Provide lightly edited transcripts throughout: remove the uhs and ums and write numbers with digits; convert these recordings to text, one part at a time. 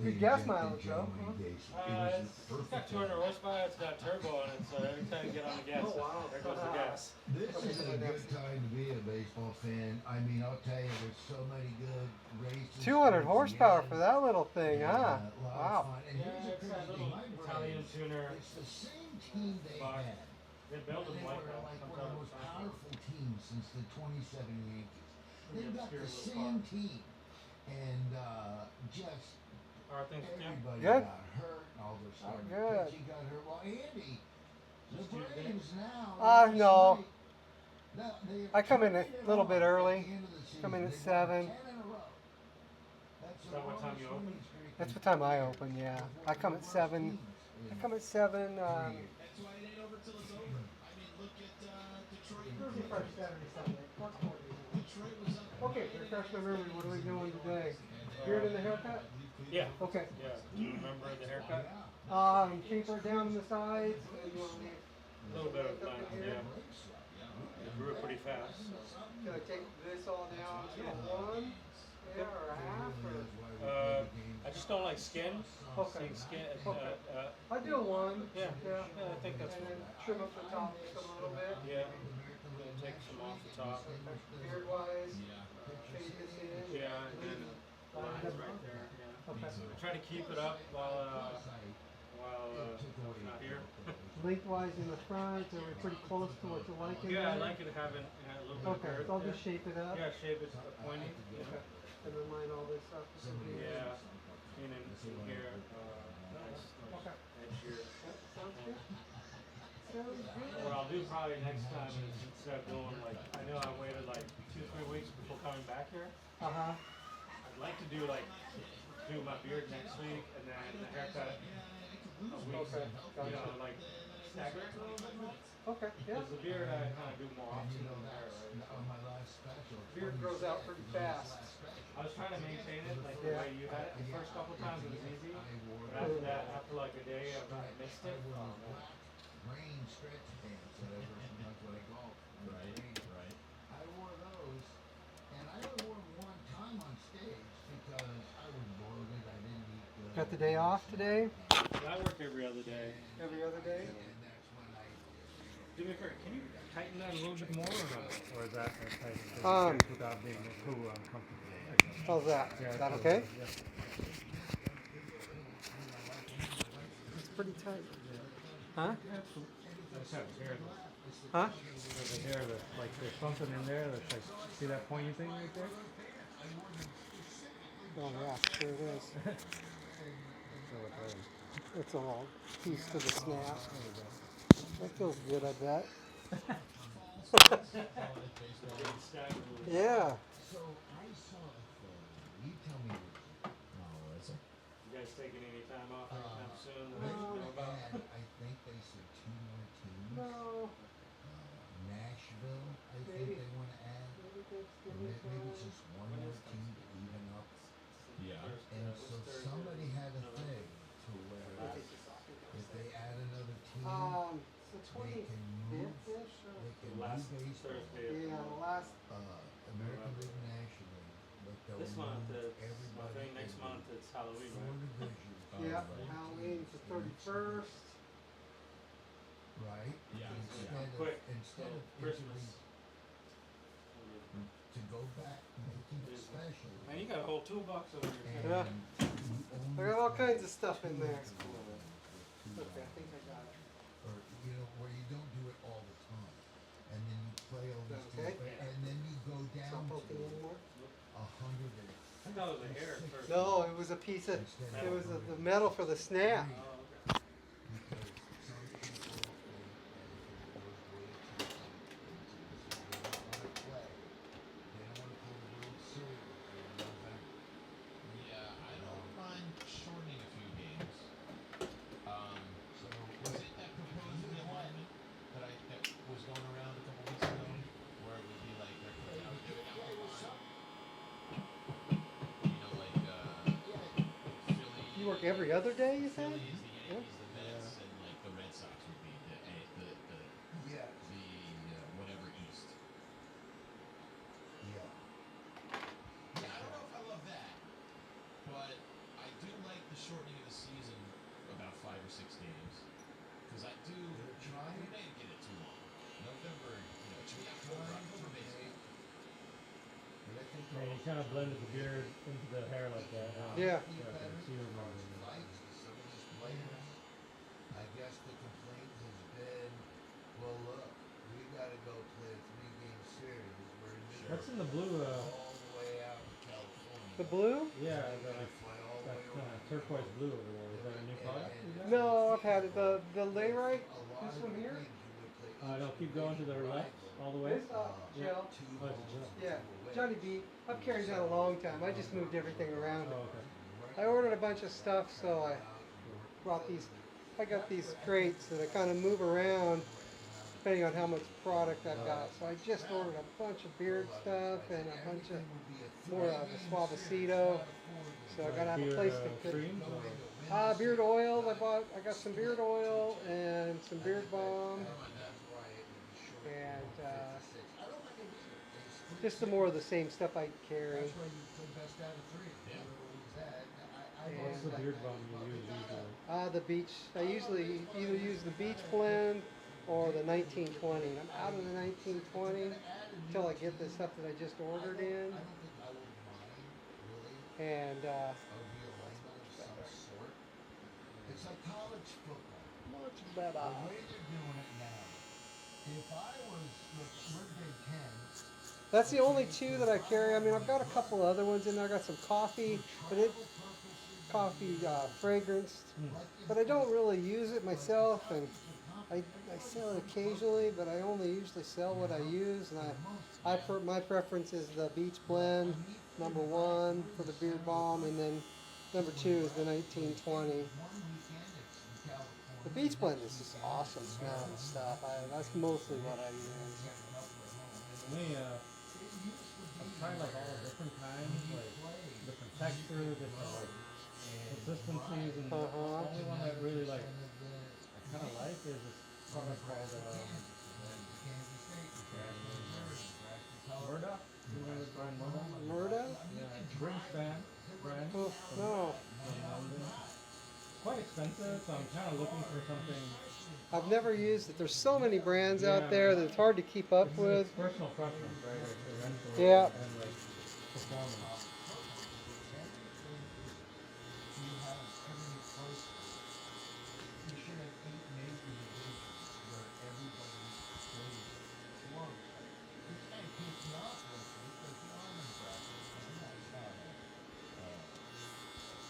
Good gas mileage, though. Huh? It's got 200 horsepower. It's got turbo in it, so every time you get on the gas, Oh, wow. there goes the gas. This is a good time to be a baseball fan. I mean, I'll tell you, there's so many good races. 200 horsepower for that little thing, huh? Wow. And here's Yeah, the it's that crazy little thing, my Italian Braves, tuner. it's the same team they Box. had. They built them They like were that. like Comes one of out the most of the powerful teams since the 27 Yankees. Pretty They've got obscure the little same car. team. And just Are things everybody Good. got hurt. And all their starting good. pitching got hurt. Well, Andy, the Just Tuesday? Braves now. No. They I come in a little bit early. At the end of the season. Come in at They've 7. won 10 in a row. That's Is that what time you open? That's what time I open, yeah. I come at 7. I come at 7. That's why it ain't over till it's over. I mean, look at Detroit. Okay, refresh my memory. What are we doing today? Beard and the haircut? Yeah. Okay. Yeah. Do you remember the haircut? Taper it down the sides. And you want to leave A little bit of length, yeah. It grew pretty fast. So. Can I take this all down to a 1? Yeah, or a half? Or? I just don't like skin. Okay. Seeing skin. Okay. I do a 1. Yeah. I think that's And good. then trim up the top just a little bit. Yeah. Take some off the top. Beard wise. Fade this in. Yeah, and then lines right there. Yeah. Okay. I try to keep it up while I'm not here. Lengthwise in the front, are we pretty close to what you like in Yeah, I there? like it having a little bit of Okay, girth. so I'll just shape it up. Yeah, shape it pointy. Okay. And then line all this up. Yeah. And then in here, nice Okay. edge here. Sounds good. Sounds good. What I'll do probably next time is instead of doing like, I know I waited like 2-3 weeks before coming back here. Uh-huh. I'd like to do my beard next week and then the haircut a week. Okay. You know, like stagger it a little bit more. Okay, yeah. Because the beard I kind of do more often than the hair, right? On my last special. Beard grows out pretty fast. I was trying to maintain it like the Yeah. way you had it. The first couple times it was easy. But after that, after like a day of I missed it. Oh, man. Rain stretch pants, whatever. That's what I call them. Right. I wore those, and I only wore them one time on stage because I was bloated. I didn't eat good. Got the day off today? I work every other day. Every other day? And that's when I. Do me a favor, can you tighten that a little bit more or no? Or is that tight without being too uncomfortable? How's that? Yeah, Is that that's okay? good, yeah. It's pretty tight. Huh? I just have hair. Huh? There's a hair that, like, there's something in there that's like, see that pointy thing right there? Oh yeah, sure it is. So it's It's a little piece to the snap. That feels good, I bet. Yeah. So I saw a thing. You tell me. Oh, is it? You guys taking any time off anytime soon that They I should know about? had, I think they said 2 more teams. No. Nashville, I Maybe. think they want to add. Maybe Or maybe it's just one more team to even up. Yeah. And so somebody had a thing to where if they add another team, It's the they can move. 25th-ish or? They can Last move baseball. Thursday. Yeah, the last. American League National, but they'll This month, move I everybody. think next into month it's Halloween, 4 right? divisions. Yeah, right. Halloween's the 31st. Right? Yeah. Quick. Instead of Christmas. to go back, making it special. Man, you got a whole toolbox over here. Yeah. You only I got all play kinds of stuff in there. two Okay, I think I got it. Or, you know, where you don't do it all the time. And then you play all these Okay. two, and then you go It's down not to poking anymore. 100 and I thought it was a hair at first. No, it was a piece of. It was the metal for the snap. Oh, okay. because some people they goes way too deep into the season. They don't want to play. They don't want to play World Series in November. Yeah, I don't mind shortening a few games. So Was it that proposed realignment that was going around a couple weeks ago, where it would be like they're putting out the you know, like Philly. You work every other day, you said? Philly is the Yeah. Yankees, the Mets, and like the Red Sox would be yeah, the whatever East. yeah. kind of blended the beard into the hair like that. Yeah. So I can see them on the- Likes some of these players. I guess the complaint has been, well, look, we got to go play a 3-game series. We're in New What's in York, the blue? all the way out to California. The blue? Yeah, We the, gotta like fly all the that way kind of around. turquoise blue over there. Is that a new product? you got? No, I've had it. The Layrite. A lot This of one the here? games you would play No, each keep going to the division left rival, all the way. This Yeah. gel. two Oh, it's homes, gel. Yeah, two away. Johnny B. I've carried that a long time. I just moved everything around. Oh, okay. I ordered a bunch of stuff, so I brought these. I got these crates that I kind of move around depending on how much product I've got. So I just ordered a bunch of beard stuff and a bunch of more of the Suavecito. So I gotta have a Beard, place to put. creams or- Beard oil. I got some beard oil and some beard balm and just some more of the same stuff I carry. That's why you play best out of 3. Yeah. What's the beard balm you use usually? The beach. I usually either use the beach blend or the 1920. And I'm out of the 1920 until I get the stuff that I just ordered in. I don't think I would mind, really, And a realignment of some sort. It's like college football. much The better. way they're doing it now. If I was, look, we're Big Ten. That's the only two that I carry. I mean, I've got a couple other ones in there. I got some coffee, but it coffee fragrance, but I don't really use it myself, and I sell it occasionally, but I only usually sell what I use, and my preference is the beach blend, number 1 for the beard balm, and then number 2 is the 1920. The beach blend is just awesome smelling stuff. That's mostly what I use. For me, I've tried like all the different kinds, like different textures, different like consistencies, and the only one that really like I kind of like is this product called Murdoch. You know this brand Murdoch? Murda? Yeah, it's a British brand. Oh, no. From London. It's quite expensive, so I'm kind of looking for something. I've never used it. There's so many brands out there that it's hard to keep up with. It's personal preference, right? Like the rental Yeah. and like performance.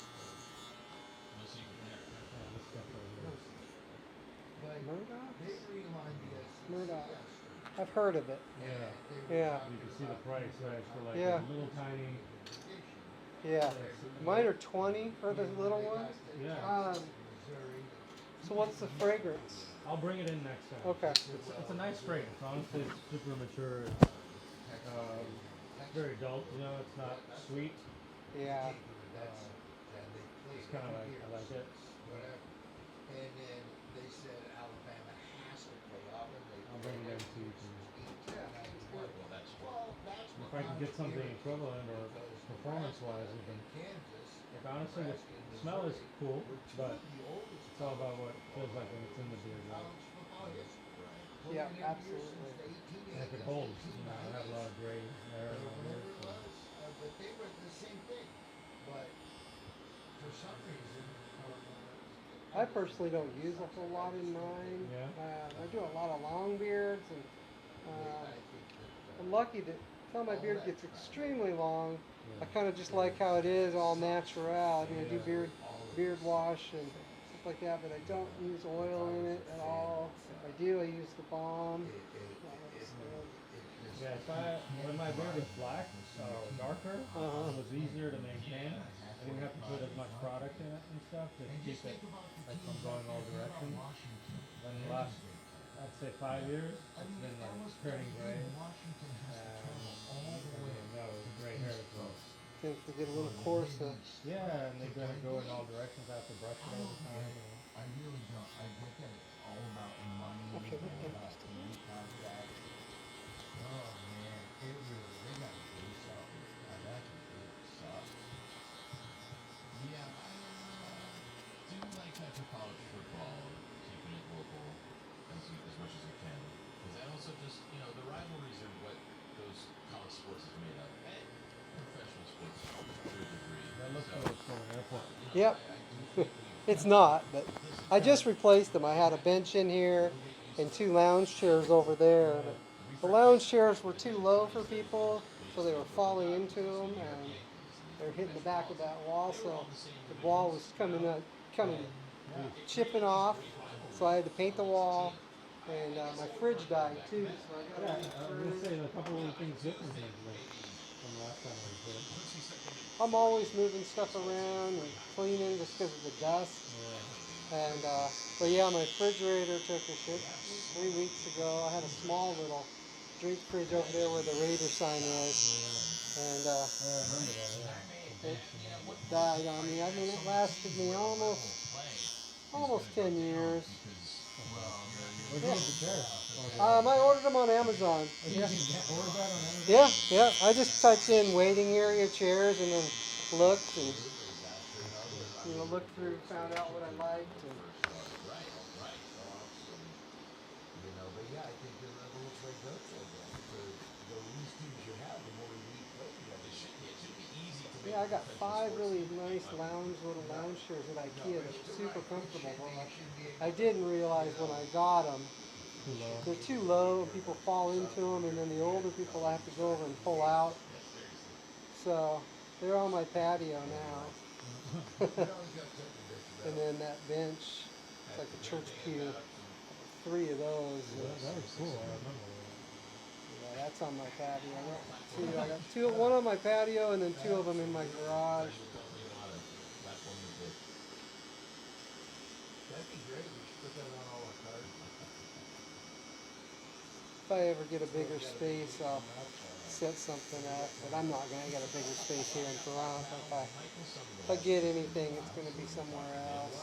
No secret there. Yeah, this stuff over Murdoch? They realigned the SEC Murdoch. yesterday. I've heard of it. here. They were Yeah. You can see the price, right? For like Yeah. a little tiny. Yeah. Mine are 20 for the little ones. Yeah. Missouri. So what's the fragrance? I'll bring it in next time. Okay. It's a nice fragrance. Honestly, it's super mature. It's very adult. You know, it's not sweet. Yeah. That's, It's kind of like I like it. whatever. And then they said Alabama has to play up, and they I'll bring it in so you can. Well, that's If I can get something equivalent or performance-wise, even. Kansas. Like honestly, the smell is cool, but it's all about what it feels like when it's in the beard. Right? Yeah, absolutely. And if it holds, you know, I have a lot of gray hair around here. So. But they were the same thing. But for some reason, I personally don't use a whole lot in mine. Yeah. I do a lot of long beards, and I'm lucky that until my beard gets extremely long, I kind of just like how it is, all natural. I mean, I do beard wash and stuff like that, but I don't use oil in it at all. If I do, I use the balm. Yeah, when my beard was black or darker, it was easier to maintain. I didn't have to put as much product in it and stuff to keep it like from going all directions. Then the last, I'd say 5 years, it's been like turning gray. And no, gray hair as well. Tends to get a little coarser. Yeah, and they gotta go in all directions. I have to brush it all the time. I really don't. I get that it's all about money. Okay, what the- about new contracts. Oh man, it really, they gotta do something. That really sucks. Yeah, I do like that for college football, keeping it local as much as you can. Because I also just, the rivalries are what those college sports is made of. Hey, professional looks like it's an airport. Yep. It's not, but I just replaced them. I had a bench in here and 2 lounge chairs over there. But the lounge chairs were too low for people, so they were falling into them and they're hitting the back of that wall. So the wall was coming, chipping off. So I had to paint the wall, and my fridge died too. So I Yeah, got I was gonna say a couple of things different from last time I was there. I'm always moving stuff around and cleaning just because of the dust. And but yeah, my refrigerator took a shit 3 weeks ago. I had a small little drink fridge over there where the Raider sign was, and I remember that. Yeah. it died on me. I mean, it lasted me almost 10 years. Where'd you get the chair? I ordered them on Amazon. You Yeah, can order that on Amazon? yeah. I just typed in waiting area chairs and then looked and looked through, found out what I liked. And You know, but yeah, I think your level looks like that. The least things you have, the more you play together. yeah, I got 5 really nice little lounge chairs at IKEA that are super comfortable. But I didn't realize when I got them, Too low. they're too low and people fall into them, and then the older people have to go over and pull out. So they're on my patio now. And then that bench, it's like a church pew. 3 of those. That was cool. I remember Yeah, that's on my patio. I got 2, one on my patio, and then 2 of them in my garage. That'd be great. We should put that on all our cards. If I ever get a bigger space, I'll set something up. But I'm not gonna get a bigger space here in Toronto. If I get anything, it's gonna be somewhere else.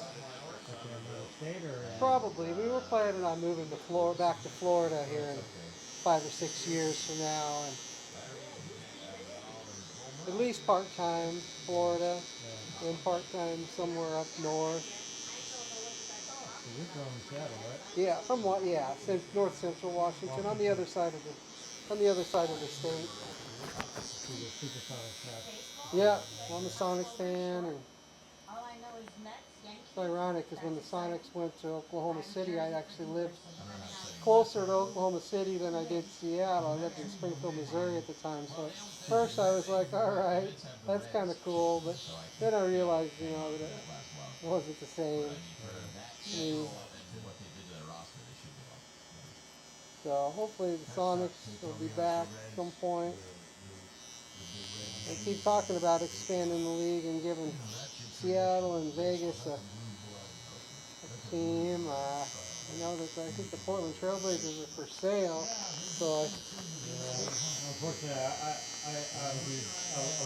Like in another state or? Probably. We were planning on moving back to Florida here in 5 or 6 years from now, and at least part-time Florida, and part-time somewhere up north. So you're from Seattle, right? Yeah, somewhat. Yeah, north central Washington, on the other side of the state. To the Supersonic Cats. Yeah, I'm a Sonics fan, and it's ironic because when the Sonics went to Oklahoma City, I actually lived closer to Oklahoma City than I did Seattle. I lived in Springfield, Missouri at the time. So at first I was like, all right, that's kind of cool. But then I realized, that it wasn't the same. So hopefully the Sonics will be back at some point. They keep talking about expanding the league and giving Seattle and Vegas a team. I know that I think the Portland Trailblazers are for sale. So Unfortunately, I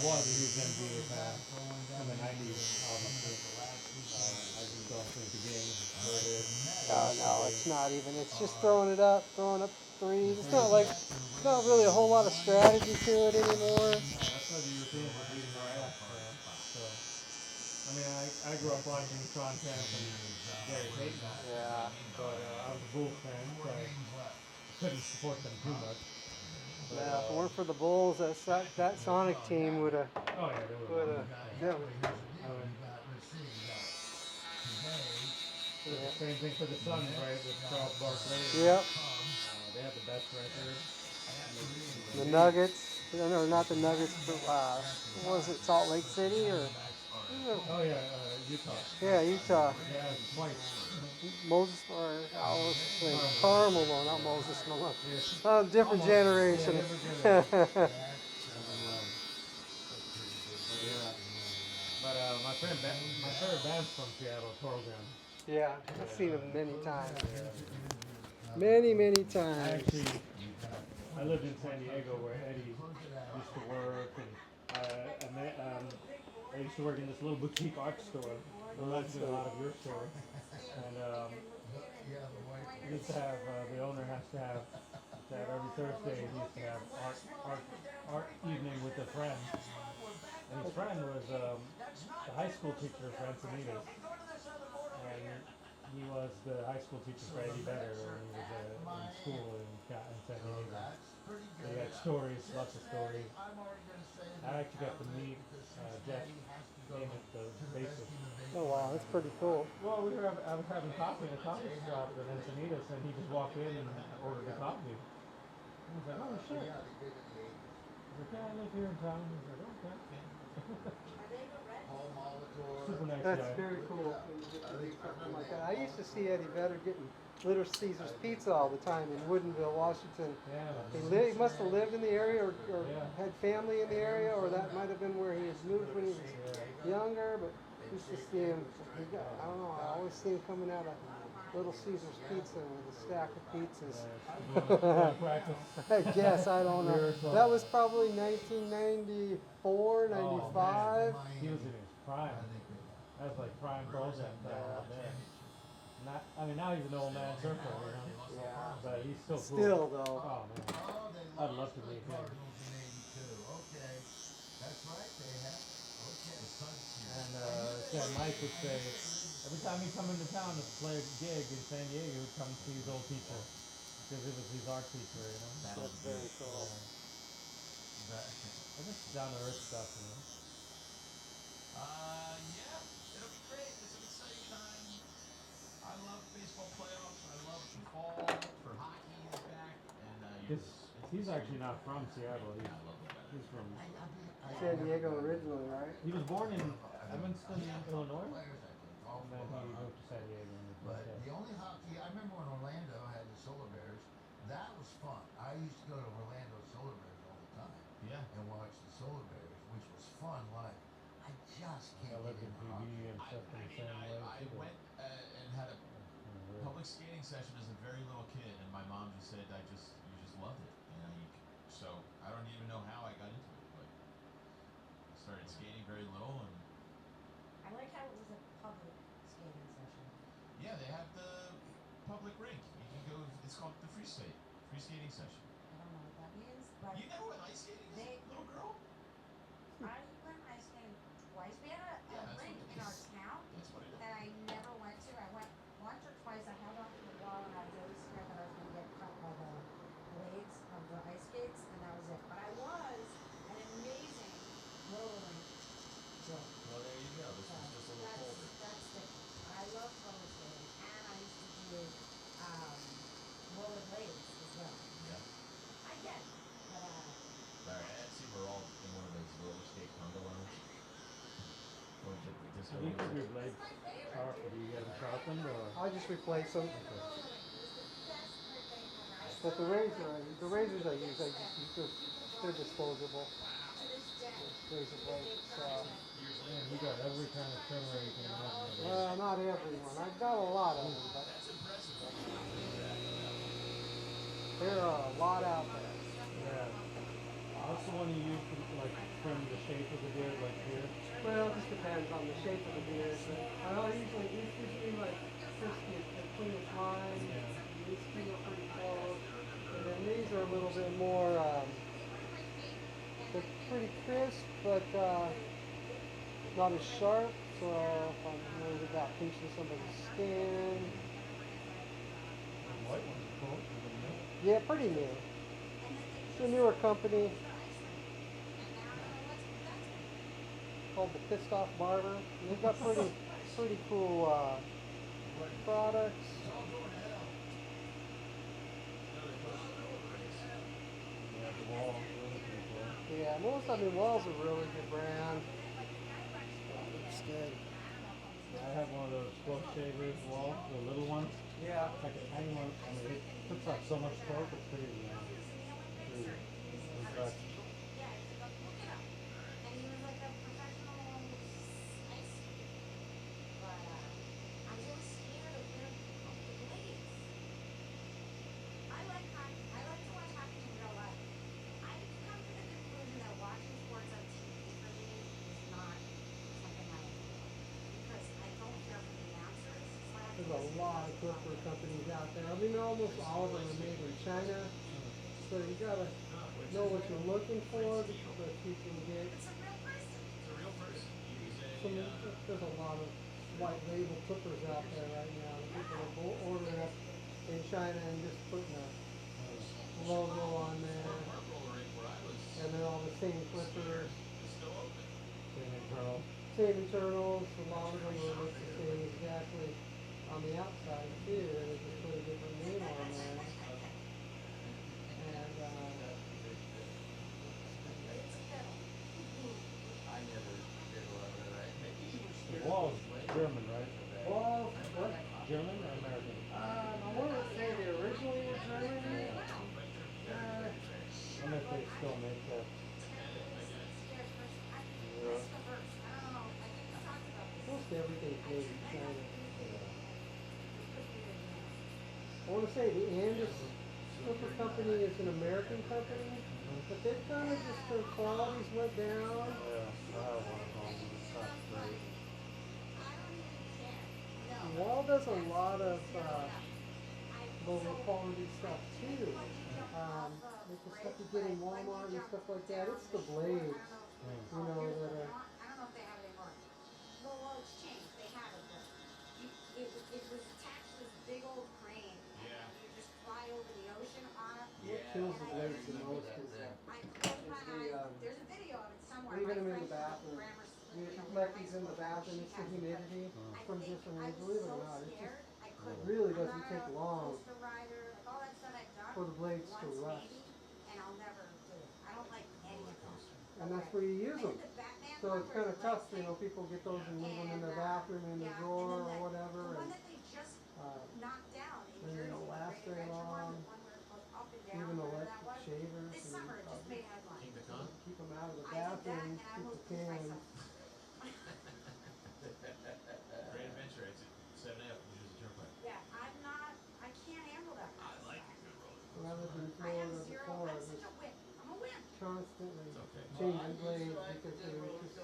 was a huge NBA fan in the 90s, obviously. I just don't think the game is what it is. no, it's not even. It's just throwing up threes. It's not really a whole lot of strategy to it anymore. That's why the Europeans were beating our ass. So, I mean, I grew up watching Sean Kemp and Gary Payton. Yeah. But I was a Bulls fan, so I couldn't support them too much. But, Yeah, if it weren't for the Bulls, that Sonic team would have. oh yeah, they were. Same thing for the Suns, right? With Charles Barkley. Yep. They have the best record. The Nuggets. No, not the Nuggets, but what was it, Salt Lake City or? Oh yeah, Utah. Yeah, Utah. Yeah, twice. Moses Carmel, no, not Moses Malone. Different generation. But my favorite band's from Seattle, Program. Yeah, I've seen them many times. Many times. I lived in San Diego where Eddie used to work, and I used to work in this little boutique art store. Reminds me a lot of your store. And used to have the owner has to have every Thursday. He used to have art evening with a friend. And his friend was the high school teacher for Encinitas. And he was the high school teacher for Eddie Vedder when he was in school in San Diego. He had stories, lots of stories. I actually got to meet Jeff name it the basis. Oh wow, that's pretty cool. Well, I was having coffee in a coffee shop in Encinitas, and he just walked in and ordered a coffee. I was like, oh shit. I was like, yeah, I live here in town. He's like, okay. Super nice That's guy. very cool when you get to do something like that. I used to see Eddie Vedder getting Little Caesar's Pizza all the time in Woodinville, Washington. Yeah. He must have lived in the area or Yeah. had family in the area, or that might have been where he was moved when he was younger, but I used to see him, I don't know, I always see him coming out of Little Caesar's Pizza with a stack of pizzas. I guess, I don't know. That was probably 1994, 95. He was in his prime. That was like prime Prozac right there. Not, I mean, now he's an old man surfer, you know? Yeah. But he's still cool. Still though. Oh man, I'd love to meet him. Okay, that's right. They have. Okay. And yeah, Mike would say every time he'd come into town to play a gig in San Diego, he'd come see his old teacher because it was his art teacher, you know. That's very cool. I just down to earth stuff, you know. Yeah, it'll be great. It's an exciting time. I love baseball playoffs. I love the fall for hockey is back, and He's actually not from Seattle. He's from San Diego originally, right? He was born in Evanston, Illinois, and then he moved to San Diego. But the only hockey, I remember when Orlando had the Solar Bears, that was fun. I used to go to Orlando Solar Bears all the time. Yeah. And watch the Solar Bears, which was fun. Like, I just can't I lived get in into PB hockey. and stuff in the same way. I went and had a public skating session as a very little kid, and my mom just said, you just loved it. So I don't even know how I got into it, but I started skating very little, and I like how it was a public skating session. yeah, they have the public rink. You can go. It's called the free skating session. I don't know what that means, but You never went ice skating as a little girl? I went ice skating twice. We had Yeah, a that's rink what it in our is. town That's what it is. that I never went to. I went once or twice. I held onto the wall and I was always scared that I was going to get cut by the blades of the ice skates, and that was it. But I was an amazing roller rink girl. Well, there you go. This So one's just a little colder. that's different. I love roller skating, and I used to do roller blades as well. Yeah. I get it, but All right. I see we're all in one of those roller skate condo lounge. Going to the disco Do you keep music. your blades sharp? Do you get them sharpened or? I just replace them. roller rink was the best part thing ever. I But still the razors I use, they're disposable. to this day. Razor blades. Man, you got every kind of trimmer you can imagine. Not everyone. I've got a lot of them, but there are a lot out there. Yeah. What's the one you use to like trim the shape of the beard, like here? Well, it just depends on the shape of the beard. But I usually these usually like crispy, the cleanest line. These two are pretty close, and then these are a little bit more. They're pretty crisp, but not as sharp. So if I'm worried about pinching somebody's skin, The white ones are cool. yeah, pretty new. It's a newer company called the Pissed Off Barber. And they've got pretty cool products. Yeah, the wall. Really pretty cool. Yeah, Wall's a really good brand. It's good. Yeah, I have one of those close shavers wall, the little ones. Yeah. It's like a tiny one. I mean, it puts out so much torque. It's pretty impressive. And he was like a professional ice skater. But I was always scared of the blades. I like hockey. I like to watch hockey in real life. I've come to the conclusion that watching sports on TV for me is not something I enjoy. Because I don't care for the announcers. So I have to There's a lot of clipper companies out there. I mean, almost all of them are made in China. So you gotta know what you're looking for because you can get It's a real person. It's a real person. He's some. There's a lot of white label clippers out there right now. People are ordering up in China and just putting a logo on there, roller rink where I was and they're all the same clippers. is still open. Same in Pearl. same internals, a lot of them are looks the same exactly on the outside too. They just put a different name on there. And But it's a kettle. I never did a lot of that. He was The scared wall's of those German, right? walls, what? German or American? I want to say they originally were German. I wonder if they still make that. Yeah. That's the first. I don't know. I think we talked about this. Most everything's made in China. Yeah. I want to say the Andis Slipper Company is an American company, but they kind of just their qualities went down. Yeah, I have one at home. It's not great. I don't even care. No. Wall does a lot of lower So, quality stuff too. what you jump off of Like the stuff bridge, you get in but when you Walmart and jump stuff like that, down it's the the shore, blades, I don't know if Mm. you know, that are. I don't know if they have it anymore. Well, it's changed. They have it, but it was attached to this big old crane. Yeah. And you just fly over the ocean on it. What kills the blades the most is I close my the, eyes. There's a video of it somewhere. leaving My them in the friend bathroom. grammar You you know, collect high these in the school, bathroom, she it's the has it, but humidity I from think different I areas. was Believe it so or not, it scared. I couldn't. really I'm doesn't not take a long coaster rider. Like all that stuff I've done for the blades to once rust. maybe, and I'll never do it. I don't like any of them. And that's where you use I them. did the Batman So one it's where kind of his tough, legs you know, hang. people get those and leave them in And their bathroom, in the yeah, drawer and then or the whatever. one And that they just uh, knocked down in then they Jersey, don't the last Great very Adventure one, long. the one where it goes up and down, Even whatever that electric was. shavers. This And summer it just made headlines. King Baton? keep them out of the I did that bathroom, and I keep almost the pooped cans. myself. Great Adventure, it's at 7 a.m. New Jersey Turnpike. Yeah, I can't handle that kind I of like a stuff. good roller When I lived coaster. in I have Florida zero, before, I I'm was such a wimp. I'm a wimp. constantly It's okay. changing blades because they were just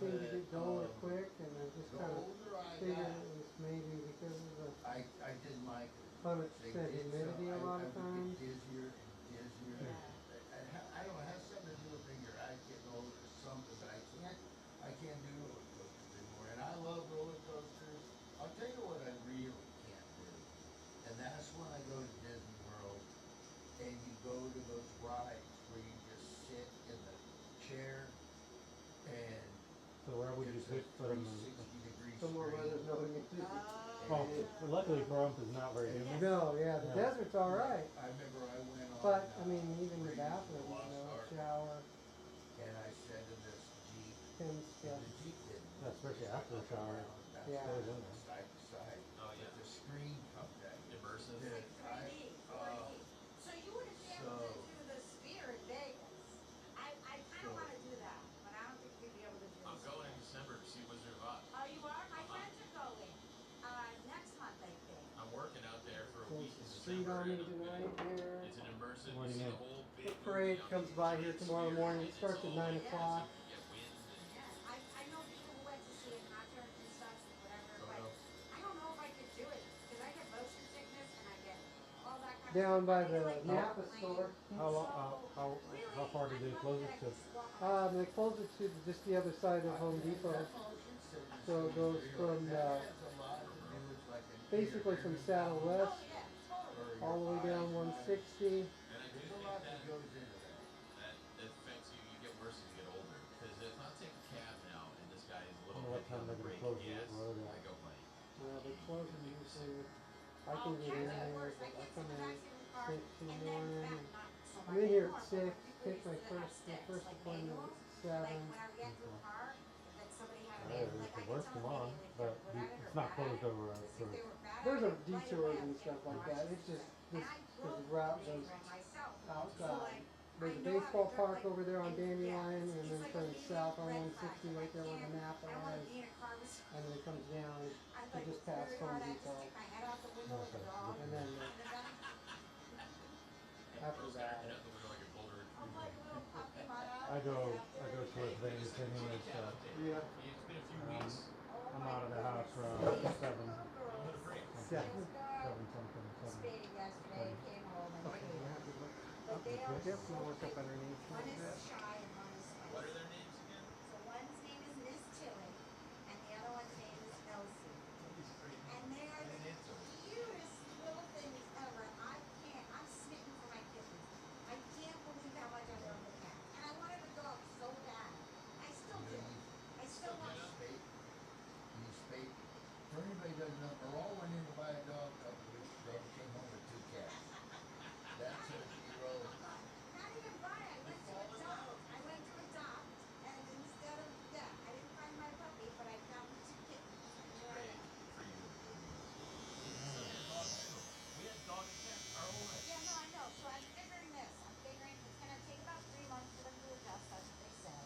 seemed to get duller quick, and I just The kind of older I figured got, it was maybe because of the I didn't like it. 100% They did humidity a lot of I would times. get dizzier and dizzier. Yeah. I don't know, it has something to do with maybe your eyes getting older or something, but I can't do roller coasters anymore. And I love roller coasters. I'll tell you what I really can't do. And that's when I go to Disney World and you go to those rides where you just sit in the chair and So where would you it's a put them? 360-degree Somewhere where there's screen. no humidity. Oh, but luckily Pahrump is not very humid. No, yeah, the Yeah. desert's all right. I remember I went on. But, I mean, even the Raiders of bathroom, Lost you know, Ark, shower, and I said to this Jeep, and and stuff. the Jeep didn't. Yeah, especially after the shower. Yeah. Stays in there. Side to side. Oh, yeah. But the screen comes at you. Immersive. Yeah. Like 3D, 4D. So you wouldn't be able to do the Sphere in Vegas. I kind of want to do that, but I don't think you'd be able to do I'm the going in Sphere. December to see Wizard of Oz. Oh, you are? My friends are going. Next month, I think. I'm working out there for a Close week in the street December. on me and tonight here. It's an immersive. What do You you see mean? the whole The big parade movie on comes this by giant here tomorrow sphere, morning. and It it's starts at all 9 like o'clock. so you get wind and Yeah, I know people who went to see it, concert and stuff, whatever, so but no. I don't know if I could do it, because I get motion sickness and I get all that kind of Down stuff. by I the like Napa airplane. store. How far did they close it to? They closed it to just the other side of Home Depot. So it goes from basically from Saddle Oh, West yeah, totally. all the way down 160. And I do There's a think lot that that goes into that. that affects you. You get worse as you get older. Because if I take a cab now and this guy is a I little wonder what bit time on the they're brake gonna close gas, the road. I go play. They close them usually. I Oh, can get in cats are there, worse. but I I can't come sit in the in backseat of the car 6 in the and then morning. back, not so I'm much in here at anymore, but 6, people take used my to have first sticks, like appointment manuals. at Like 7. when I would get into a car, that somebody had a Yeah, manual, it like I could could work tell a tomorrow, lady if but they were good at it or it's not bad at closed it. over Just for. if they were bad at There's it, a right away detours I and would stuff get like it. that. It's just And this I the drove route the goes manual myself. So outside. like, There's I a know how to baseball drive, park like, over there on and Dandelion, yeah, and it's then like a turns million south on red 160 flags. Like, right there where the I Napa don't want to is, be in a car with and then it comes down I to like just it's past very Home hard. I just Depot. stick my head out the window with the dog. And then after Bro's that, staring out the window like a golden I'm retriever. like a little puppy, my I go towards Vegas anyway, so yeah, It's been a few weeks. I'm out of the house around 7, seven. 7 something, 7. Spayed yesterday, came home and Okay, you spayed. have to look But up they the are tip so and work up cute. underneath a One little is bit. shy and one is spicy. What are their names again? So one's name is Miss Tilly and the other one's name is Elsie. And they are the cutest little things ever. I'm smitten for my kittens. I can't believe how much I love the cat. And I wanted a dog so bad. I still do. I still want Earl went in to buy a dog a couple weeks ago and came home with 2 cats. That's a hero. Not even buy. I went to adopt. I went to adopt, and instead of I didn't find my puppy, but I found the 2 kittens, and here I Great. am. Good for you. Good for you. We still get a dog too. We had dog and cat our whole life. Yeah, no, I know. So I'm figuring this. I'm figuring it's gonna take about 3 months for them to adjust. That's what they say.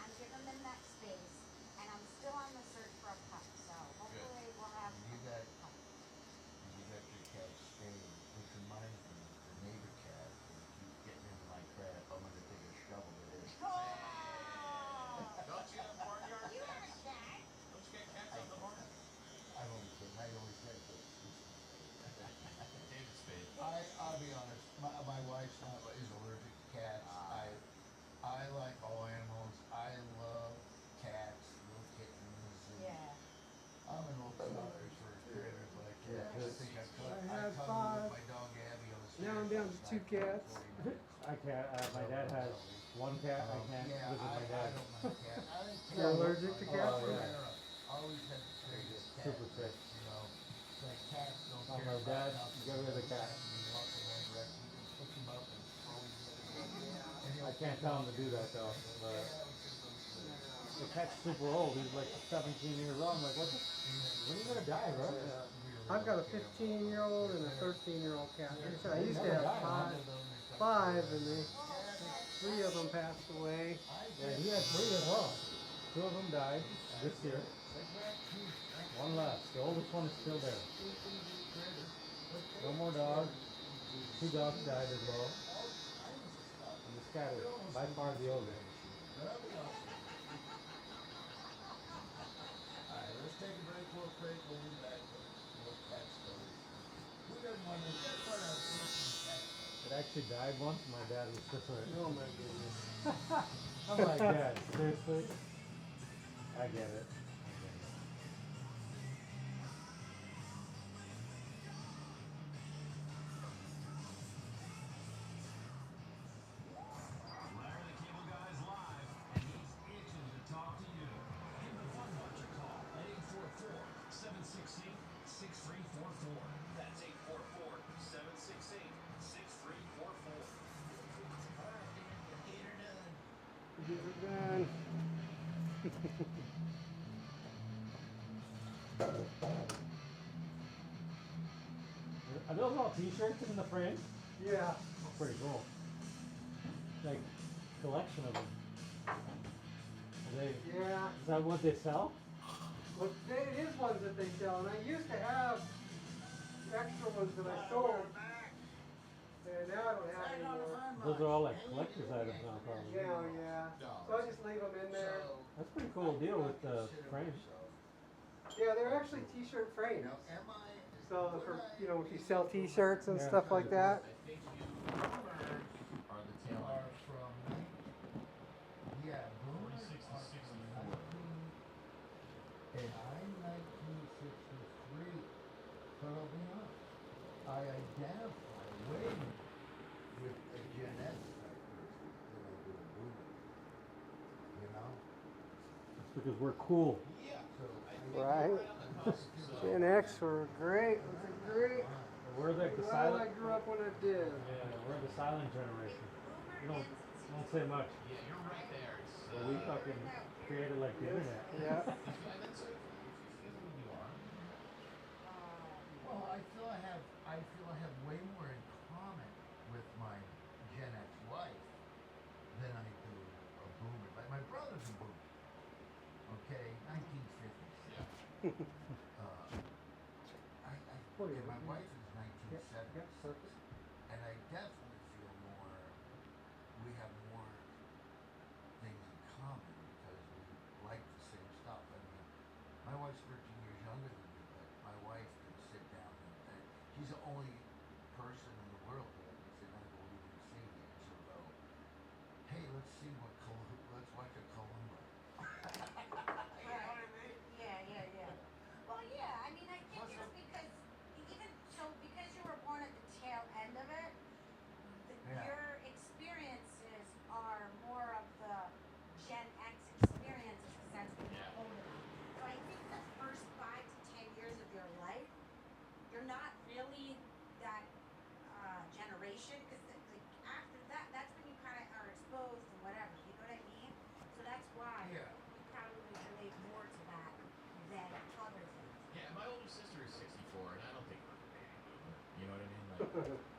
I'm giving them that space, and I'm still on the search for a pup. So hopefully we'll have. You got you got your cat staying, which reminds me, the neighbor cat keeps getting into my crap. I'm gonna take a shovel at it. Oh! Don't you have barnyard You have a cats? cat. Don't you get cats out the barn? I'm only kidding. I always said it, but David Spade. I'll be honest. My wife's not is allergic to cats. I like all animals. I love cats, little kittens. And Yeah. I'm an old sucker for critters like that. I think I had cuddled 5. with my dog Abby on the stairs. Now I'm down to last 2 night for cats. 40 minutes. I can't. My dad has one cat. I can't Yeah, visit my I dad. don't mind cats. I think You're allergic to cats? Oh, yeah. Always had the craziest cat. Super sick. You know, like cats don't Oh, care my about dad, nothing. get rid of the cat. He walks in one direction, you can pick him up and throw him the other way. And I he'll can't tell him to do that though. But the cat's super old. He's like 17 years old. I'm like, what? When are you gonna die, bro? I've got a 15-year-old and a 13-year-old cat. Like I said, I used to have 5, and 3 of them passed away. Yeah, he had 3 as well. 2 of them died this year. One left. The oldest one is still there. No more dogs. 2 dogs died as well. And this cat is by far the oldest. Alright, let's take a break real quick. We'll be back with more cat stories. Who doesn't want to get part of cat? It actually died once. My dad was just like, Oh my goodness. I'm like, Dad, seriously? I get it. Larry the Cable Guy's live, and he's itching to talk to you. Give the Fun Bunch a call at 844-768-6344. That's 844-768-6344. Get it done. Are those all t-shirts in the frame? Yeah. Pretty cool. Like, collection of them. Are they, Yeah. is that what they sell? Well, it is ones that they sell, and I used to have extra ones that I sold. And now I don't have any more. Those are all like collector's items now, probably. Yeah. So I just leave them in there. That's a pretty cool deal with the frame. Yeah, they're actually t-shirt frames. Now, am I? So for, if you sell t-shirts and stuff like that. I think you are the tail Are end. from, yeah, boomers 46 to are 64. from 19 and I'm 1963. But I'll be honest, I identify way more with a Gen X type person than I do a boomer. You know? It's because we're cool. Yeah. So, Right. Right on the cusp. So, Gen X were great. It was a great. We're like the Glad I silent. grew up when I did. Yeah, we're the silent generation. We don't say much. yeah, you're right there. It's, But we fucking created like the internet. Yeah. and that's if you feel who you are. well, I feel I have way more in common with my Gen X wife than I do a boomer. Like my brother's a boomer. Okay, 1950s. Yeah. And my wife is 1970s. Yep, perfect. And I definitely feel we have more things in common because we like the same stuff. I mean, my wife's 13 years younger than me, but my wife can sit down and she's the only person in the world that I can sit down and go, "What do you want to see?" And she'll go, "Hey, let's watch a Columbo." You know what I mean? Yeah. Well, yeah, I mean, I think it's because, because you were born at the tail end of it, Yeah. your experiences are more of the Gen X experiences, because that's what you're Yeah. older. So I think the first 5 to 10 years of your life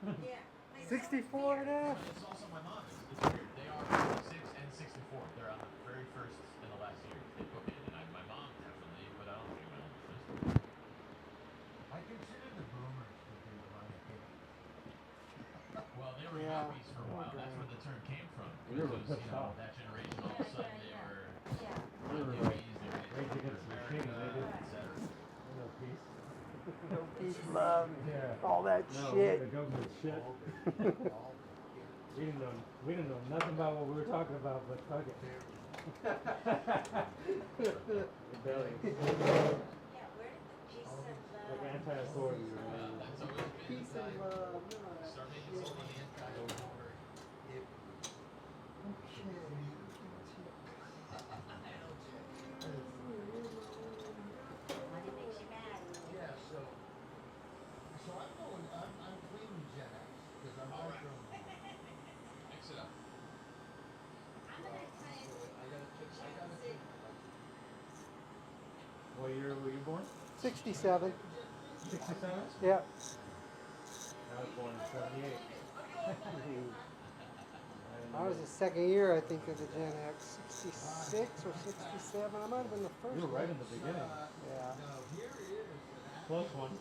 Yeah. My 64 now? It's also my mom. It's weird. They are 56 and 64. They're on the very first and the last year they put me in. And my mom definitely, but I don't think my older sister. I consider the boomers to be like Well, they were Yeah. yuppies for a while. That's where the term came from. You were Was, pissed off. that generation, all of a sudden they were Yeah. You were like hippies, they were Rage Against the Machine. They did etc. no peace. No peace, love, Yeah. all that No, shit. the government shit. all the We didn't know nothing about what we were talking about, but fuck it. Rebellion. Yeah, where did the peace of Like anti-authority. That's always been the Peace and time. love. Start making some money and try to over. if money makes you mad? yeah, so I'm claiming Gen X because I'm not from. Mix it up. I'm gonna claim I gotta Gen Z. pick. What year were you born? 67. 67? Yeah. I was born in 78. I was the second year, I think, of the Gen X. 66 or 67. I might have been the first. You were right one. in the beginning. Yeah. No, here is an Close one.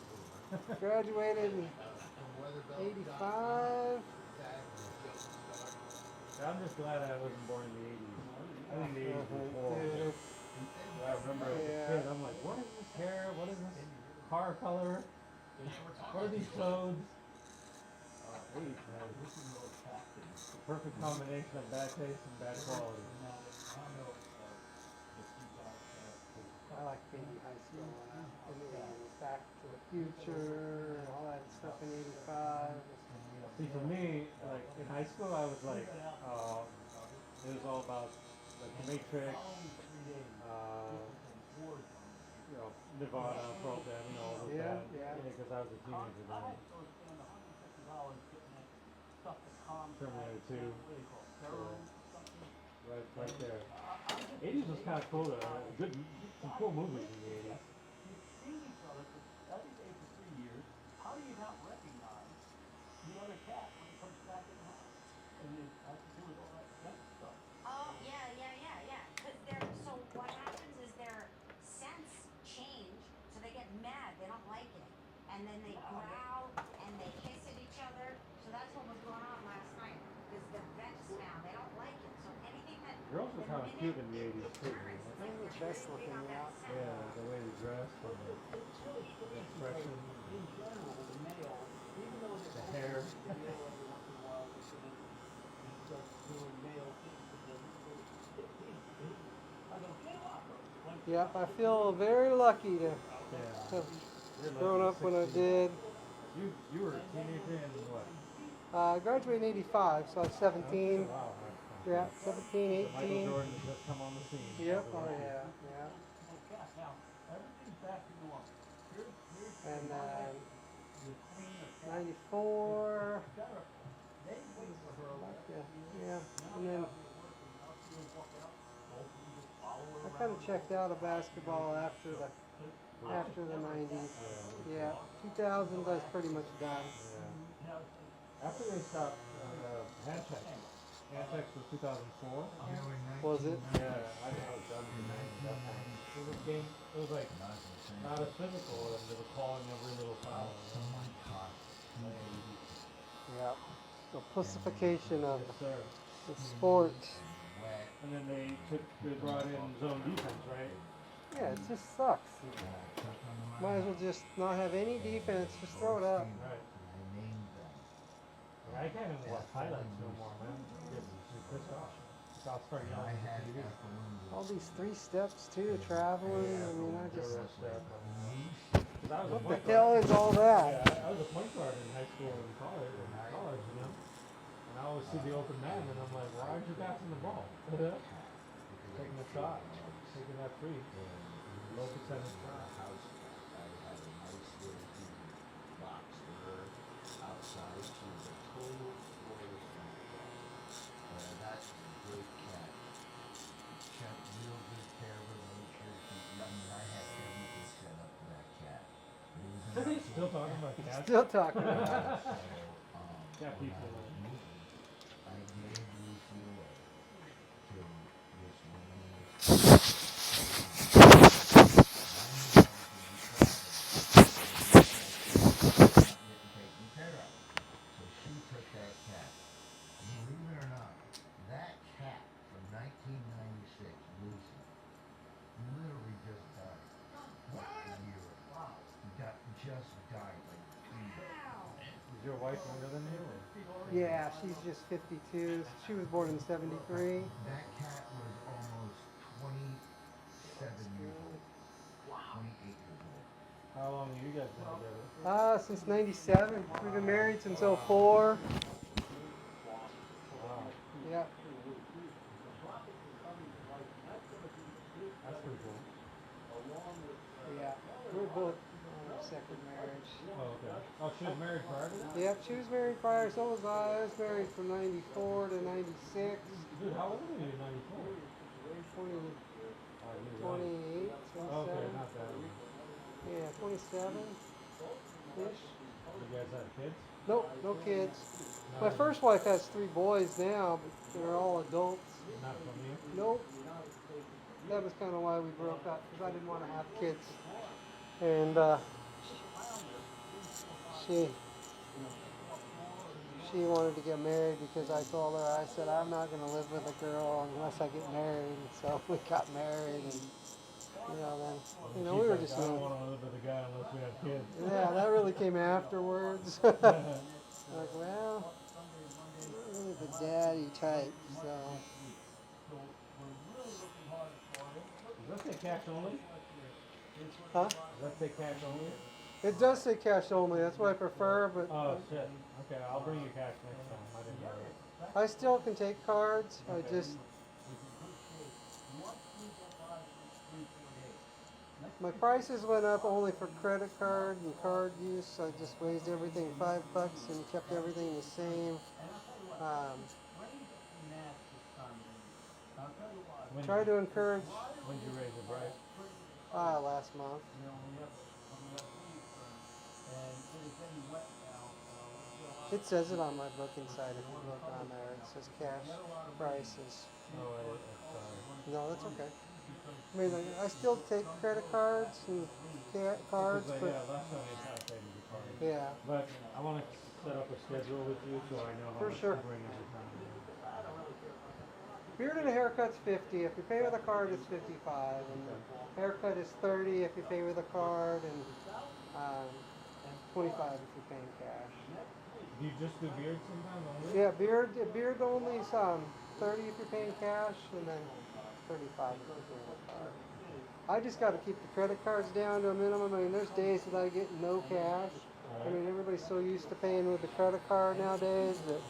Graduated in from Weatherbelt. 85. That just started. I'm just glad I wasn't born in the 80s. I think the 80s was horrible. Dude, I remember as a Yeah. kid, I'm like, what is this hair? What is this car color? Yeah, we're talking What are these clothes? 80s, man. This is no captain. Perfect combination of bad taste and bad quality. I like baby high school. In the 80s. Back to the Future and all that stuff in 85. See, for me, like in high school, I was like, it was all about like the Matrix, Nirvana, Pearl Jam, all those Yeah, bands. yeah. Because I was a teenager then. Terminator 2. So, right there. 80s was kind of cool. Some cool movies in the 80s. Oh, yeah. Because so what happens is their scents change, so they get mad, they don't like it. And then they growl and they hiss at each other. So that's what was going on last night. Because the vets now, they don't like it. So anything that Girls were kind of cute in the 80s too. turns, man. They were the best looking, yeah. Yeah, the way they dressed and the expression, the hair. Yep, I feel very lucky to Yeah. have You're grown lucky, up when I 60. did. You were a teenager in what? I graduated in 85, so I was 17. Oh, wow. Yeah, 17, So Michael 18. Jordan has just come on the scene. Yep, Probably oh lucky. yeah. And 94. Yeah, and then I kind of checked out of basketball after the 90s. Yeah, 2000s I was pretty much done. Yeah. After they stopped hand checks. Hand checks was 2004. Was it? Yeah, I was done in the 90s that point. It was like not as physical, and they were calling every little foul. Yeah. The pussification of Yes, sir. the sport. And then they brought in zone defense, right? Yeah, it just sucks. Might as well just not have any defense, just throw it up. Right. I can't even watch highlights no more, man. It's pissed off. I'll start yelling at the TV. All these 3 steps too, traveling. I mean, I just. What the hell is all that? Yeah, I was a point guard in high school and college, and I always see the open man, and I'm like, why aren't you passing the ball? Taking a shot, taking that free, low percentage shot. Outside, she was a total Florida fan. That's a great cat. Kept real good care of her, made sure I had everything set up for that cat. Still talking about cats? Still talking about it. So, Got people. I gave Lucy away to this woman in this town. Not getting taken care of. So she took that cat. Believe it or not, that cat from 1996, Lucy, literally just died. Like a year ago. Just died like 2 years ago. Is your wife younger than you? Or? Yeah, she's just 52. She was born in 73. That cat was almost 27 years old. 28 years old. How long have you guys been together? Since 97. We've been married since '04. Wow, Yeah. that's pretty cool. Yeah. We're both second marriage. Oh, okay. Oh, she was married prior to that? Yep, she was married prior, so was I. I was married from 94 to 96. Dude, how old are you in 94? 20, Oh, you 28, okay, 27. not that one. Yeah, 27-ish. You guys have kids? Nope, no kids. No, My first wife has 3 boys now, but they're all adults. not from you? Nope. That was kind of why we broke up, because I didn't want to have kids. And she wanted to get married because I told her, I said, I'm not going to live with a girl unless I get married. And so we got married, and then, we were just, I don't want to live with a guy unless we have kids. yeah, that really came afterwards. Like, well, I'm not really the daddy type, so. Does that say cash only? Huh? Does that say cash only? It does say cash only, that's what I prefer, but Oh, shit. Okay, I'll bring you cash next time. I didn't know that. I still can take cards. I just, my prices went up only for credit card and card use. I just raised everything $5 and kept everything the same. Try to encourage When did you raise the price? last month. It says it on my booking site if you look on there. It says cash prices. Oh, sorry. No, that's okay. I mean, I still take credit cards and cards, Because, but yeah, last time they tried to pay me the card. yeah, But I want to set up a schedule with you so I know how For much sure. to bring every time. beard and a haircut's 50. If you pay with a card, it's 55, and haircut is 30 if you pay with a card, and 25 if you pay in cash. Do you just do beard sometimes only? Yeah, beard only is 30 if you're paying cash, and then 35 if you're paying with a card. I just got to keep the credit cards down to a minimum. I mean, there's days that I get no cash. I mean, everybody's so used to paying with the credit card nowadays that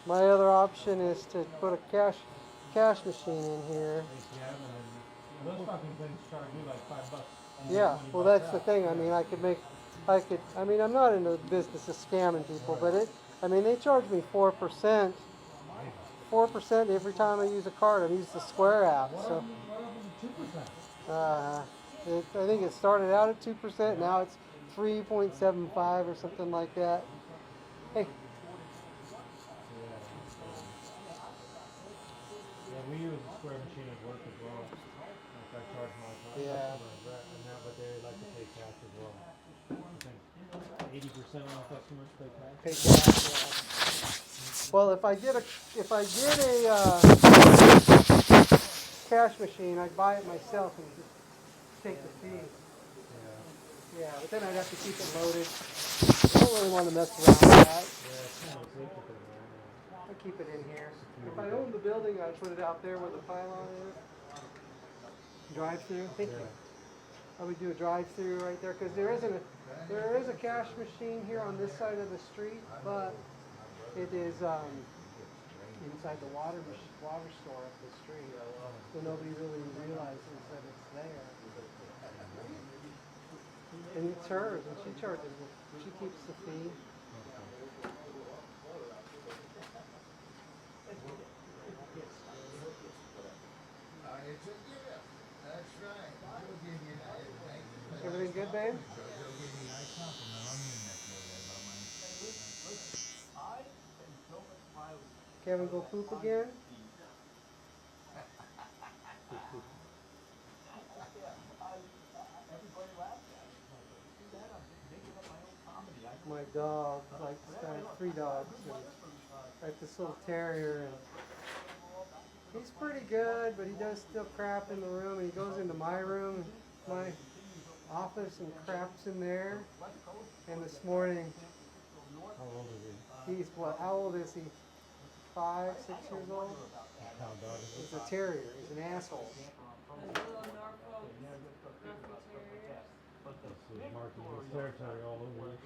my other option is to put a cash machine in here. ATM and those fucking things charge you like $5. Yeah, well, that's the thing. I mean, I mean, I'm not in the business of scamming people, but they charge me 4%. 4% every time I use a card. I use the Square app. So, I think it started out at 2%. Now it's 3.75 or something like that. Hey, Yeah, we use the Square machine at work as well. Like I charge my Yeah. customers that, and that, but they like to pay cash as well. I think 80% of our customers pay cash. pay cash. Yeah. Well, if I get a cash machine, I'd buy it myself and just take the fee. Yeah. Yeah, but then I'd have to keep it loaded. I don't really want to mess around with that. Yeah, it's kind of a safety thing, right? I keep it in here. If I owned the building, I'd put it out there where the pylon is. Drive-through. Thank you. I would do a drive-through right there because there is a cash machine here on this side of the street, but it is inside the water store up the street, so nobody really realizes that it's there. And it's hers, and she charges it. She keeps the fee. It's a gift. That's right. Joe gave me thank you. Everything good, babe? Joe gave me a nice compliment on the internet the other day about my Kevin go poop again? My dog, like I have 3 dogs, and I have this little terrier, and he's pretty good, but he does still crap in the room, and he goes into my room, my office, and craps in there. And this morning, How old is he? he's what? How old is he? 5, 6 years old? How dog is He's a terrier. He's an asshole. A little Norfolk Terrier. This is marking his territory all over it.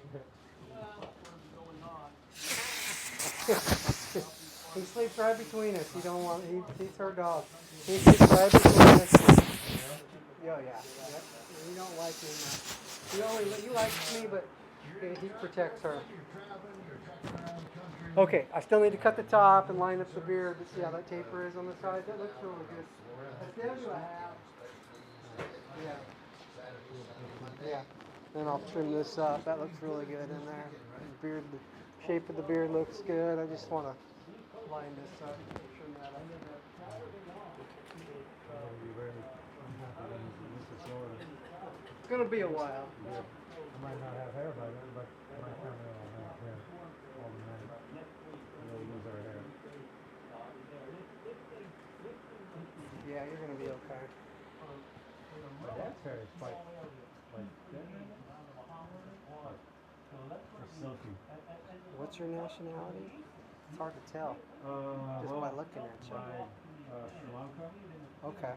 He sleeps right between us. He don't want. He's her dog. He sleeps right between us. Yeah. He don't like me. He likes me, but he protects her. Okay, I still need to cut the top and line up the beard to see how that taper is on the side. That looks really good. That's down to a half. Yeah. Then I'll trim this up. That looks really good in there. The beard, the shape of the beard looks good. I just want to line this up, trim that up. It's gonna be a while. Yeah. I might not have hair by then, but my family will have hair all the men. They'll lose their hair. Yeah, you're gonna be okay. My dad's hair is quite thin. It's silky. What's your nationality? It's hard to tell just by looking at you. Sri Lanka, Okay.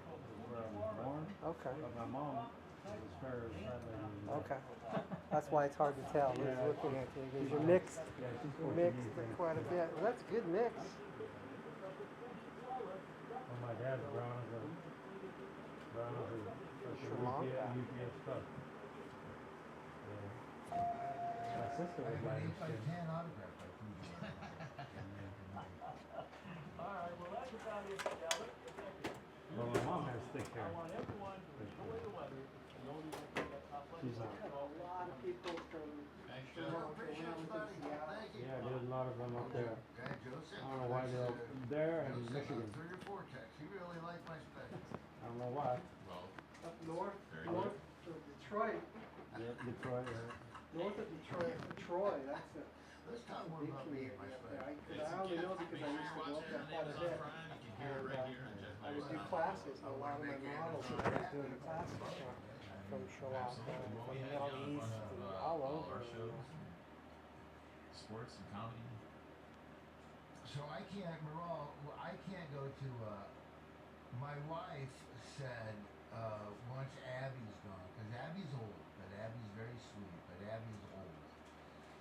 where I was born. Okay. But my mom was fair sadly. Okay. That's why it's hard to tell when you're looking at you because you're mixed. Yeah, she's You're Portuguese. mixed quite a bit. Well, that's a good mix. Well, my dad's brown as a Sri Lanka. UPS truck. My sister was like If I this. can autograph, I can do it. Well, my mom has thick hair. She's not. A lot of people from Appreciate it, buddy. Thank you. Yeah, there's a lot of them up there. Okay, Joseph. I don't know why they're there and Joseph Michigan. on 3 or 4 texts. He really liked my specs. I don't know why. Well, up north of Detroit. Yep, Detroit. North of Detroit, Troy. That's a Let's talk more big about me community and my up specs. there. I only know because I used to go up there quite a bit. And I would do classes. A lot of my models that I was doing classes from Sri Lanka, and from the Middle East, and all over. our shows, sports and comedy. So I can't, Maral, I can't go to, my wife said, once Abby's gone, because Abby's old, but Abby's very sweet, but Abby's old.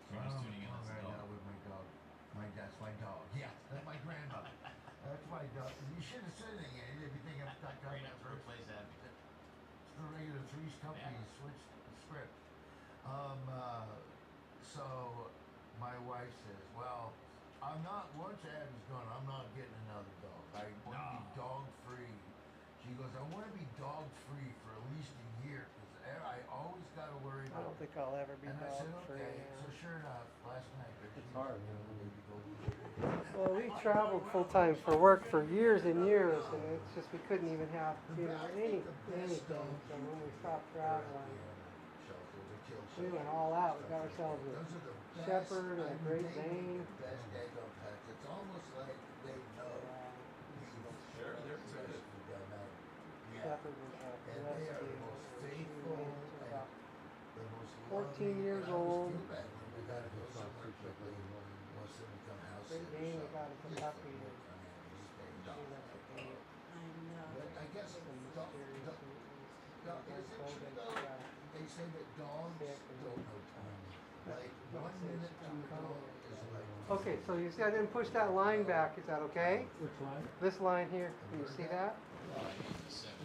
So Somebody's I'm tuning in, that's the right dog. now with my dog. That's my dog. Yeah, that's my grandmother. That's my dog. You should have said it again. If you think I'm not Great coming enough to replace Abby. the regular Three's Company switched the script. So my wife says, well, I'm not, once Abby's gone, I'm not getting another dog. I want to be dog free. She goes, I want to be dog free for at least a year because I always got to worry I about. don't think I'll ever be And I dog said, free. okay. Yeah. So sure enough, last night. It's hard, you know. Well, we traveled full time for work for years and years, and it's just we couldn't even have anything. So when we stopped traveling, we went all out. We got ourselves a shepherd and a Great Dane. Best daggone pets. It's almost like they know. Sure, they're good. Shepherd was a And they are the rescue. most She faithful was about the most 14 years old. We gotta go somewhere quickly. Once they become house Great sitters, Dane. We so got in Kentucky, and I mean, these days. she left the gate. I know. But I guess Some dog, mysterious dog, reasons. dog, Got is it COVID, true she though? got They say that dogs don't know time. Like 1 minute to a dog is like. Okay, so you see I didn't push that line back. Is that okay? Which line? This line here. Can you see that?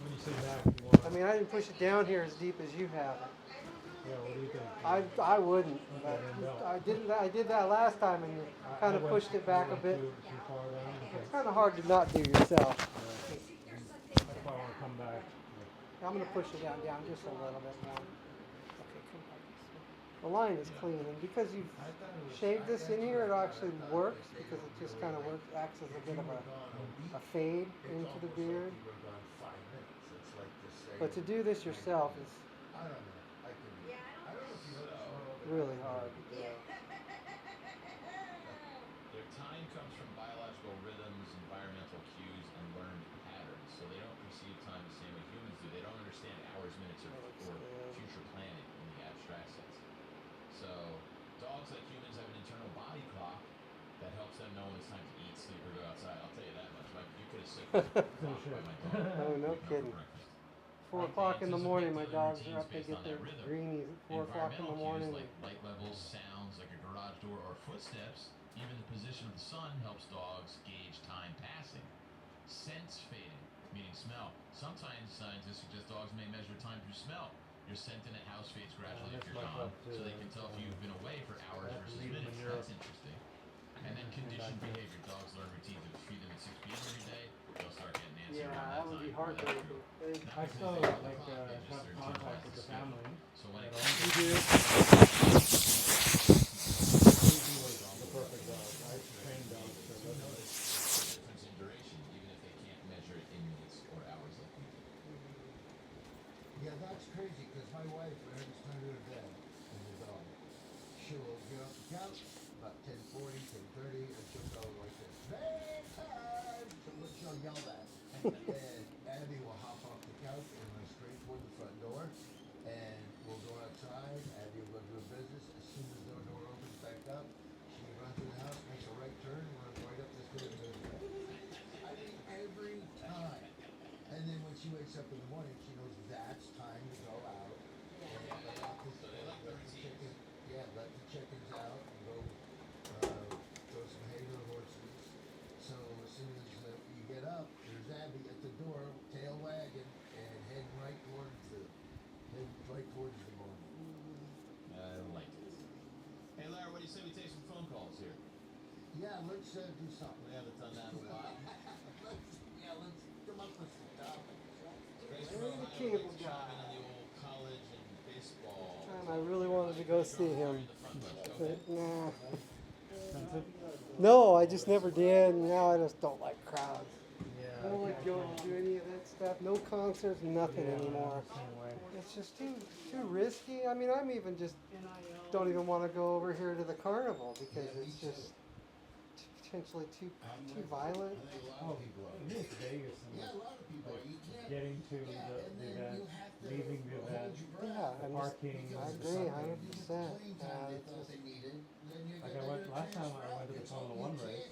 When you say back, you want. I mean, I didn't push it down here as deep as you have it. Yeah, what do you think? I wouldn't, but I did that last time, and you kind of I went- pushed it back a went bit. Too far down. It's kind of hard to not do yourself. That's why I want to come back. I'm gonna push it down just a little bit more. Okay, come on. the line is clean. And because you've shaved this in here, it actually works because it just kind of works, acts as a bit of a fade into the beard. But to do this yourself is I don't know. I don't know if you heard really hard to do. Their time comes from biological rhythms, environmental cues, and learned patterns. So they don't perceive time the same way humans do. They don't understand hours, minutes, or future planning in the abstract sense. So dogs, like humans, have an internal body clock that helps them know when it's time to eat, sleep, or go outside. I'll tell you that much. Like, you could have said by my dog. Oh, no waking up for kidding. breakfast. 4 o'clock in the morning, my dogs are up. They get their greenies at 4 o'clock in the morning. Cues like light levels, sounds like a garage door, or footsteps, even the position of the sun helps dogs gauge time passing. Sense fading, meaning smell. Sometimes scientists suggest dogs may measure time through smell. Your scent in a house fades gradually if you're gone, so they can tell if you've been away for hours versus minutes. That's interesting. And then conditioned behavior. Dogs learn routines. If you feed them at 6 p.m. every day, they'll start getting antsy Yeah, around that would be time. heartbreaking. I still like have contact with the family. So when it You comes do? The perfect dog. I train dogs for to living. notice the difference in duration, even if they can't measure it in minutes or hours like we do. Yeah, that's crazy because my wife, when it's time to go to bed, and the dog, she'll get off the couch about 10:40, 10:30, and she'll go like this, bedtime! She'll yell that. And Abby will hop off the couch and run straight toward the front door. And we'll go outside. Abby will go do her business. As soon as the door opens back up, she runs in the house, makes a right turn, and runs right up the stairs and goes to bed. I mean, every time. And then when she wakes up in the morning, she knows that's time to go out. And let the chickens, let the chickens out and go throw some hay to the horses. So as soon as you get up, there's Abby at the door, tail wagging, and heading right towards the morning. I like it. Hey, Larry, what do you say we take some phone calls here? Yeah, let's do something. We haven't done that in a while. Let's come up with some topics. Grace Larry from the Ohio Cable would like to chime Guy. in on the old college and baseball. And I really wanted to go see him, In the front bunch. Go ahead. but nah. Expensive? No, I just never did. And now I just don't like crowds. Yeah. I don't like going to do any of that stuff. No concerts, nothing anymore. Same way. It's just too risky. I mean, I'm even just don't even want to go over here to the carnival because it's just potentially too violent. I think a lot Oh, of people are. it is Vegas and Yeah, a lot of people are. You can't. getting to Yeah, the and then event, you have to leaving the hold event, your breath. Yeah, and parking. I and agree, something. 100%. Clean time they thought they needed. Then you're Like I gonna went get a last time. I transfer went to the out. Formula One race.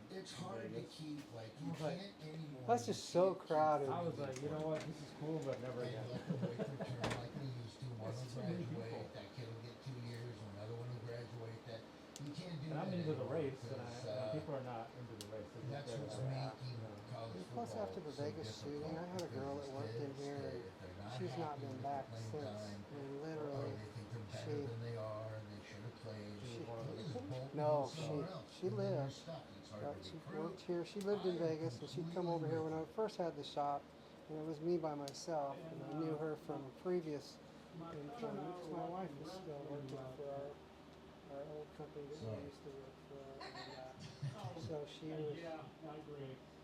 It's in hard to Vegas. keep, like, you I was like- can't anymore. That's just so crowded. I was like, you know what? This is cool, but never And again. you have to wait for turn like we used to. One It's will too many people. graduate, that kid will get 2 years, another one will graduate, that, you can't do And that I'm into the anymore race, and because, people are not into the race. They're just that's there what's to have, making you know. college And football plus, after the so Vegas shooting, I had a girl that worked in here, and she's not been back since. I mean, Or literally, they think they're better she- than they are and they should have played. She- Just bolt no, somewhere else, she and then you're lived. stuck. It's hard to She recruit. worked here. She lived in Vegas, and she'd come over here when I first had the shop. And it was me by myself, and I knew her from previous employment because my wife was still working for our old company that we used to work for. And, so she was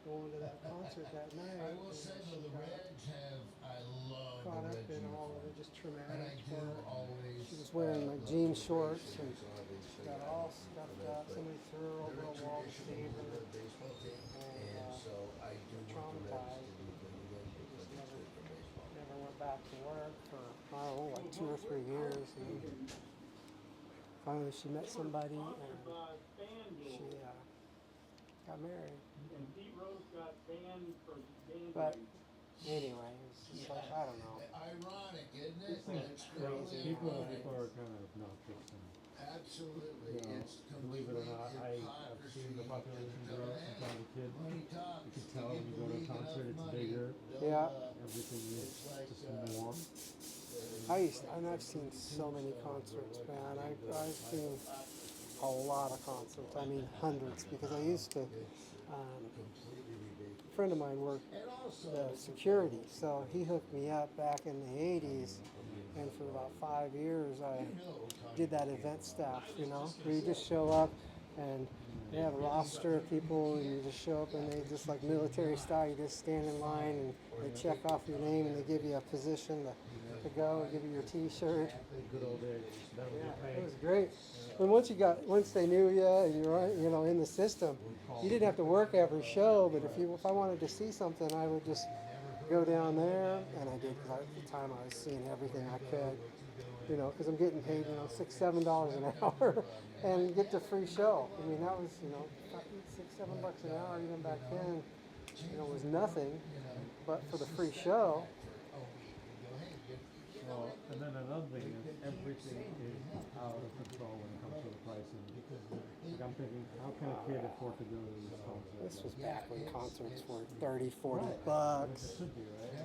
going to that concert that night. I will and say she though, the got Reds have, I love caught the up Reds in all of uniform. it, just And I traumatic do for her. always. She was wearing like love jean the shorts Reds, and so obviously got I all root for scuffed the Reds, up. but Somebody threw her they're over a a wall to traditional save Blue her. Red baseball team, And, and so I do want the Reds traumatized. to do good again She because just it's good for baseball. never went back to work for, I don't know, like 2 or 3 years. And finally she met somebody and she got married. But anyway, it's just like, I don't know. Ironic, isn't it? It's like It's crazy. really People ironic. are kind of obnoxious. And, Absolutely, you know, it's believe it or not, complete I've seen the hypocrisy. population They're grow telling, since I was a kid. money talks. You can They tell give when you the go to a league concert, enough it's money, bigger. they'll, Yeah. Everything is it's like, just more. And I've seen so many concerts, man. I've seen a lot of concerts. I mean, hundreds, because I used to. completely ridiculous. A friend of mine worked And also, the security, so he hooked me up back in the 80s. And for about 5 years, I did that event staff, you know, where you just show up and they have a roster of people and you just show up and they just like military style, you just stand in line and they check off your name and they give you a position to go, give you your t-shirt. Good old days. That was Yeah, your it was pay. great. And once they knew you and you were, you know, in the system, you didn't have to work every show, but if I wanted to see something, I would just go down there, and I did, because at the time I was seeing everything I could, you know, because I'm getting paid, you know, $6, $7 an hour, and get the free show. I mean, that was, you know, $6, $7 an hour even back then, you know, was nothing, but for the free show. Well, and then another thing is everything is out of control when it comes to the pricing. Like I'm thinking, how can a kid afford to go to this concert? This was back when concerts were $30, $40. It should be, right?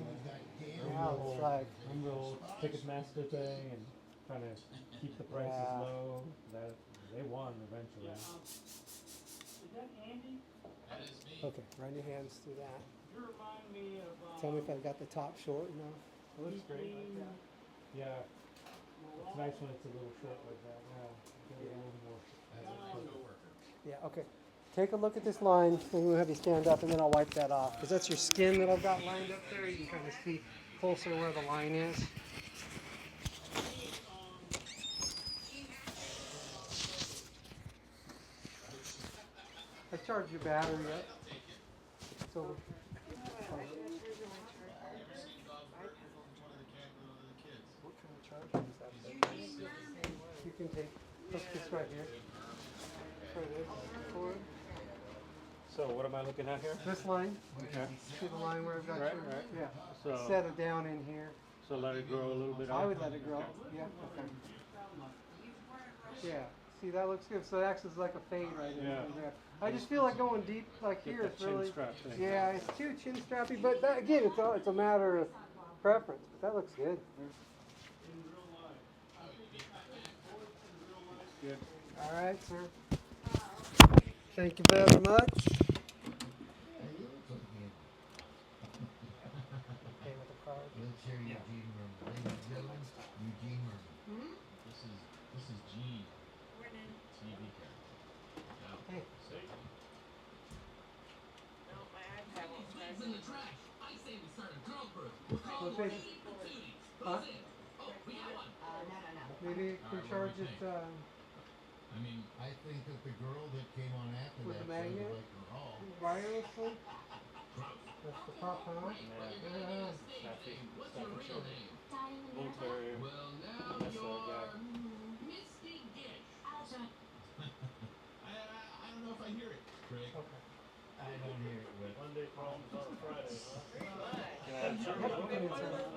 Now it's like, Remember the old Ticketmaster thing and trying to keep the prices Yeah. low? That they won eventually. That is me. okay, run your hands through that. You remind me of. Tell me if I got the top short enough. It looks great. Yeah. It's nice when it's a little short like that. Yeah. Get a little more. As a coworker. Yeah, okay. Take a look at this line, and we'll have you stand up, and then I'll wipe that off. Because that's your skin that I've got lined up there. You can kind of see closer where the line is. I charged your battery up. So, One of the kids. what kind of charger is that? You can take this right here. Try this cord. So what am I looking at here? This line. Okay. See the line where I've got Right, your, right. yeah. So Set it down in here. so let it grow a little bit. I out? would let it grow. Yeah. Okay. Yeah. See, that looks good. So it acts as like a fade right in Yeah. there. I just feel like going deep like Get here that is chin really. strap thing. Yeah, it's too chin strappy, but that, again, it's a matter of preference. But that looks good. Good. All right, sir. Thank you very much. Okay with the card. Wheelchair Eugene Merman. Ladies and gentlemen, Eugene Merman. This is Gene. TV character. Now, Hey. say No, my iPad won't charge. What page? Huh? Maybe you can charge it I mean, I think that the girl that came on after With that the magnet? sounded like her all. wirelessly. That's the pop, huh? Yeah. Snappy. Snappy show. Dining in Bull there. terrier. well, now That's you're our guy. Misty Gish. Alton. I don't know if I hear it, Craig. Okay. I don't hear it with. Monday problems on Friday, huh? Pretty much. Can I have Yep, you can insert it.